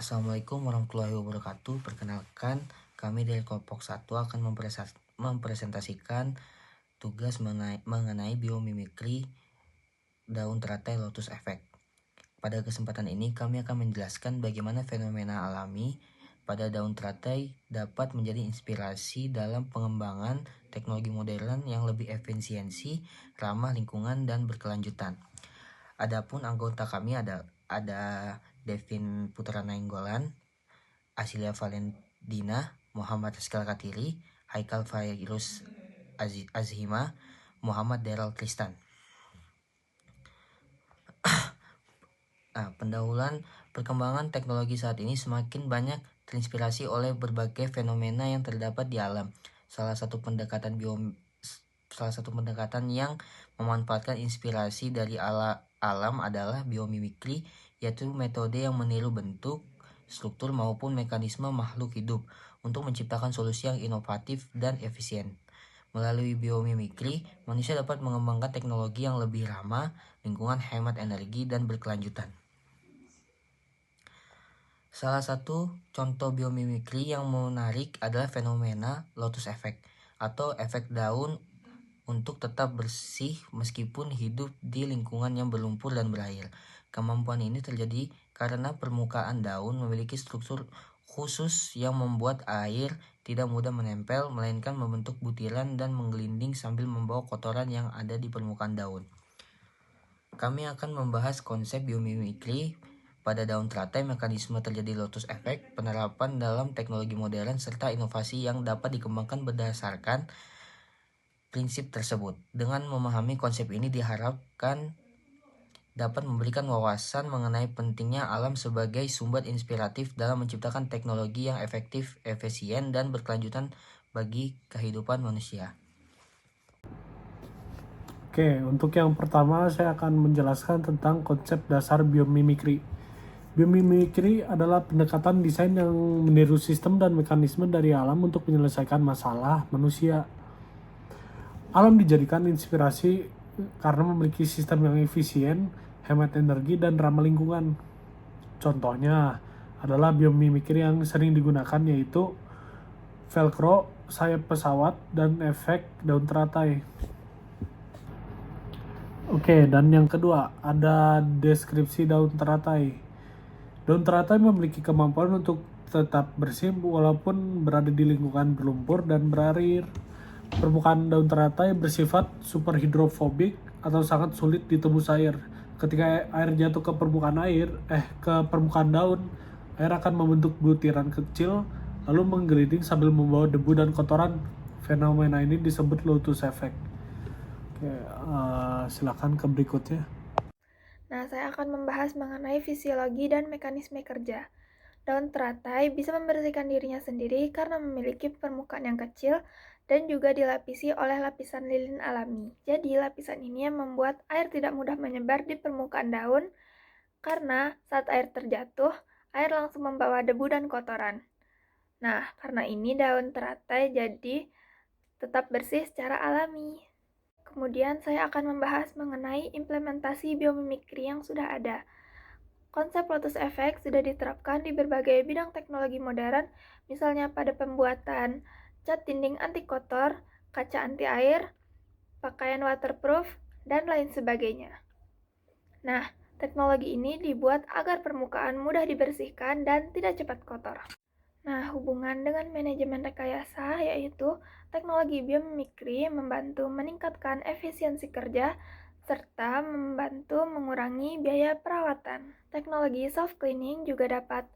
Assalamualaikum warahmatullahi wabarakatuh. Perkenalkan, kami dari kelompok 1 akan mempresentasikan tugas mengenai biomimikri daun teratai lotus effect. Pada kesempatan ini kami akan menjelaskan bagaimana fenomena alami pada daun teratai dapat menjadi inspirasi dalam pengembangan teknologi modern yang lebih efisiensi, ramah lingkungan, dan berkelanjutan. Adapun anggota kami ada Devin Putra Nainggolan, Asilia Valendina, Muhammad Rizky Katiri, Haikal Fairuz Azhima, Muhammad Deral Tristan. Pendahuluan perkembangan teknologi saat ini semakin banyak terinspirasi oleh berbagai fenomena yang terdapat di alam. Salah satu pendekatan yang memanfaatkan inspirasi dari alam adalah biomimikri, yaitu metode yang meniru bentuk, struktur maupun mekanisme makhluk hidup untuk menciptakan solusi yang inovatif dan efisien. Melalui biomimikri, manusia dapat mengembangkan teknologi yang lebih ramah lingkungan, hemat energi, dan berkelanjutan. Salah satu contoh biomimikri yang menarik adalah fenomena lotus effect atau efek daun untuk tetap bersih meskipun hidup di lingkungan yang berlumpur dan berair. Kemampuan ini terjadi karena permukaan daun memiliki struktur khusus yang membuat air tidak mudah menempel, melainkan membentuk butiran dan menggelinding sambil membawa kotoran yang ada di permukaan daun. Kami akan membahas konsep biomimikri pada daun teratai, mekanisme terjadi lotus effect, penerapan dalam teknologi modern, serta inovasi yang dapat dikembangkan berdasarkan prinsip tersebut. Dengan memahami konsep ini diharapkan dapat memberikan wawasan mengenai pentingnya alam sebagai sumber inspiratif dalam menciptakan teknologi yang efektif, efisien, dan berkelanjutan bagi kehidupan manusia. Oke, untuk yang pertama saya akan menjelaskan tentang konsep dasar biomimikri. Biomimikri adalah pendekatan desain yang meniru sistem dan mekanisme dari alam untuk menyelesaikan masalah manusia. Alam dijadikan inspirasi karena memiliki sistem yang efisien, hemat energi, dan ramah lingkungan. Contohnya adalah biomimikri yang sering digunakan yaitu velcro, sayap pesawat, dan efek daun teratai. Oke, dan yang kedua ada deskripsi daun teratai. Daun teratai memiliki kemampuan untuk tetap bersih walaupun berada di lingkungan berlumpur dan berair. Permukaan daun teratai bersifat superhidrofobik atau sangat sulit ditembus air. Ketika air jatuh ke permukaan daun, air akan membentuk butiran kecil lalu menggelinding sambil membawa debu dan kotoran. Fenomena ini disebut lotus effect. Oke, silakan ke berikutnya. Nah, saya akan membahas mengenai fisiologi dan mekanisme kerja. Daun teratai bisa membersihkan dirinya sendiri karena memiliki permukaan yang kecil dan juga dilapisi oleh lapisan lilin alami. Jadi, lapisan ini yang membuat air tidak mudah menyebar di permukaan daun karena saat air terjatuh, air langsung membawa debu dan kotoran. Nah, karena ini daun teratai jadi tetap bersih secara alami. Kemudian saya akan membahas mengenai implementasi biomimikri yang sudah ada. Konsep lotus effect sudah diterapkan di berbagai bidang teknologi modern, misalnya pada pembuatan cat dinding anti kotor, kaca anti air, pakaian waterproof, dan lain sebagainya. Nah, teknologi ini dibuat agar permukaan mudah dibersihkan dan tidak cepat kotor. Nah, hubungan dengan manajemen rekayasa yaitu teknologi biomimikri membantu meningkatkan efisiensi kerja serta membantu mengurangi biaya perawatan. Teknologi soft cleaning juga dapat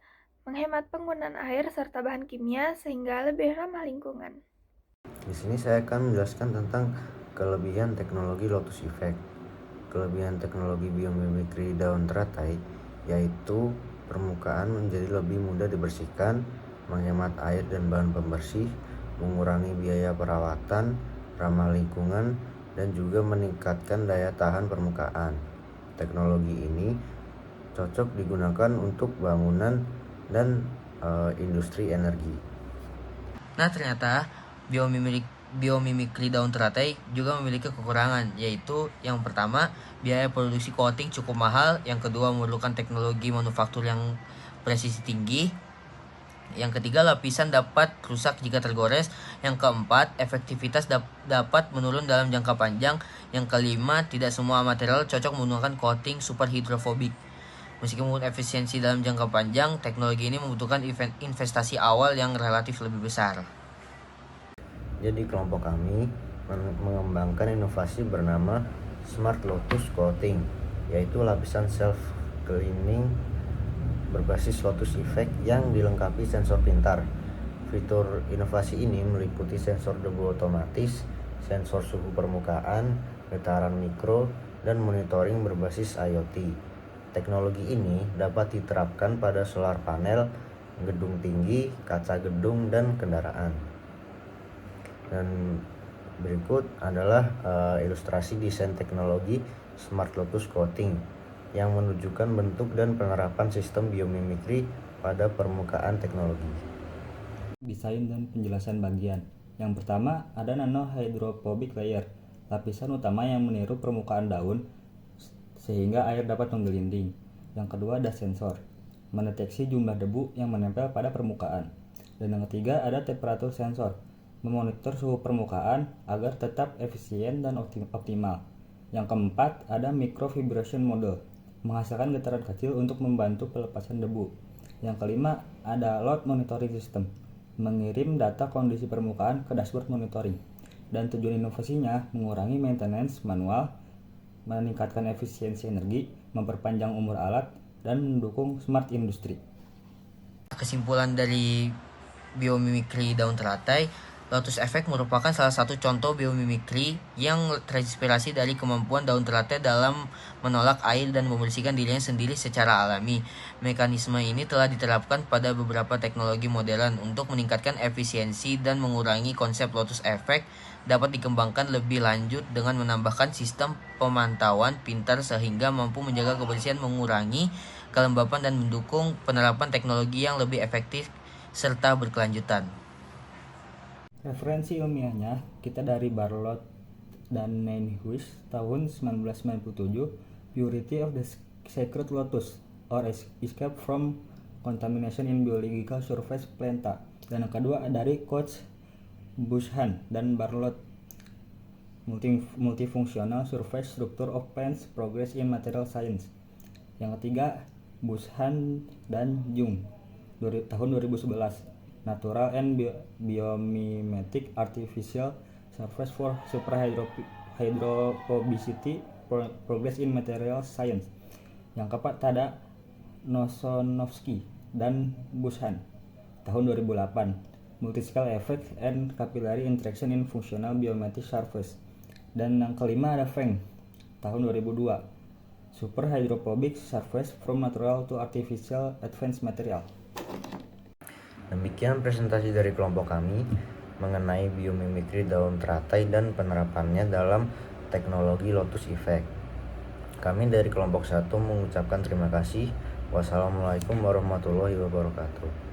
menghemat penggunaan air serta bahan kimia sehingga lebih ramah lingkungan. Di sini saya akan menjelaskan tentang kelebihan teknologi lotus effect. Kelebihan teknologi biomimikri daun teratai yaitu permukaan menjadi lebih mudah dibersihkan, menghemat air dan bahan pembersih, mengurangi biaya perawatan, ramah lingkungan, dan juga meningkatkan daya tahan permukaan. Teknologi ini cocok digunakan untuk bangunan dan industri energi. Nah, ternyata biomimikri daun teratai juga memiliki kekurangan, yaitu yang pertama, biaya produksi coating cukup mahal, yang kedua, memerlukan teknologi manufaktur yang presisi tinggi. Yang ketiga, lapisan dapat rusak jika tergores. Yang keempat, efektivitas dapat menurun dalam jangka panjang. Yang kelima, tidak semua material cocok menggunakan coating super hidrofobik. Meskipun efisiensi dalam jangka panjang, teknologi ini membutuhkan investasi awal yang relatif lebih besar. Jadi kelompok kami mengembangkan inovasi bernama Smart Lotus Coating, yaitu lapisan self-cleaning berbasis Lotus Effect yang dilengkapi sensor pintar. Fitur inovasi ini meliputi sensor debu otomatis, sensor suhu permukaan, getaran mikro, dan monitoring berbasis IoT. Teknologi ini dapat diterapkan pada solar panel, gedung tinggi, kaca gedung, dan kendaraan. Dan berikut adalah ilustrasi desain teknologi Smart Lotus Coating yang menunjukkan bentuk dan penerapan sistem biomimikri pada permukaan teknologi. Desain dan penjelasan bagian. Yang pertama ada nano hydrophobic layer, lapisan utama yang meniru permukaan daun sehingga air dapat menggelinding. Yang kedua ada sensor, mendeteksi jumlah debu yang menempel pada permukaan. Dan yang ketiga ada temperatur sensor, memonitor suhu permukaan agar tetap efisien dan optimal. Yang keempat ada microvibration model, menghasilkan getaran kecil untuk membantu pelepasan debu. Yang kelima ada load monitoring system, mengirim data kondisi permukaan ke dashboard monitoring. Dan tujuan inovasinya mengurangi maintenance manual, meningkatkan efisiensi energi, memperpanjang umur alat, dan mendukung smart industry. Kesimpulan dari biomimikri daun teratai, Lotus Effect merupakan salah satu contoh biomimikri yang terinspirasi dari kemampuan daun teratai dalam menolak air dan membersihkan dirinya sendiri secara alami. Mekanisme ini telah diterapkan pada beberapa teknologi modern untuk meningkatkan efisiensi dan mengurangi. Konsep Lotus Effect dapat dikembangkan lebih lanjut dengan menambahkan sistem pemantauan pintar sehingga mampu menjaga kebersihan, mengurangi kelembapan, dan mendukung penerapan teknologi yang lebih efektif serta berkelanjutan. Referensi ilmiahnya kita dari Barlot dan Neinhuis tahun 1997, Purity of the Sacred Lotus or Escape from Contamination in Biological Surface Planta. Dan yang kedua dari Coach Bushhan dan Barlot, Multifunctional Surface Structure of Plants Progress in Material Science. Yang ketiga Bushhan dan Jung tahun 2011, Natural and Biomimetic Artificial Surface for Super Hydrophobicity Progress in Material Science. Yang keempat ada Nosonovsky dan Bushhan tahun 2008, Multiscale Effect and Capillary Interaction in Functional Biometric Surface. Dan yang kelima ada Feng tahun 2002, Super Hydrophobic Surface from Natural to Artificial Advanced Material. Demikian presentasi dari kelompok kami mengenai biomimikri daun teratai dan penerapannya dalam teknologi Lotus Effect. Kami dari kelompok 1 mengucapkan terima kasih. Wassalamualaikum warahmatullahi wabarakatuh.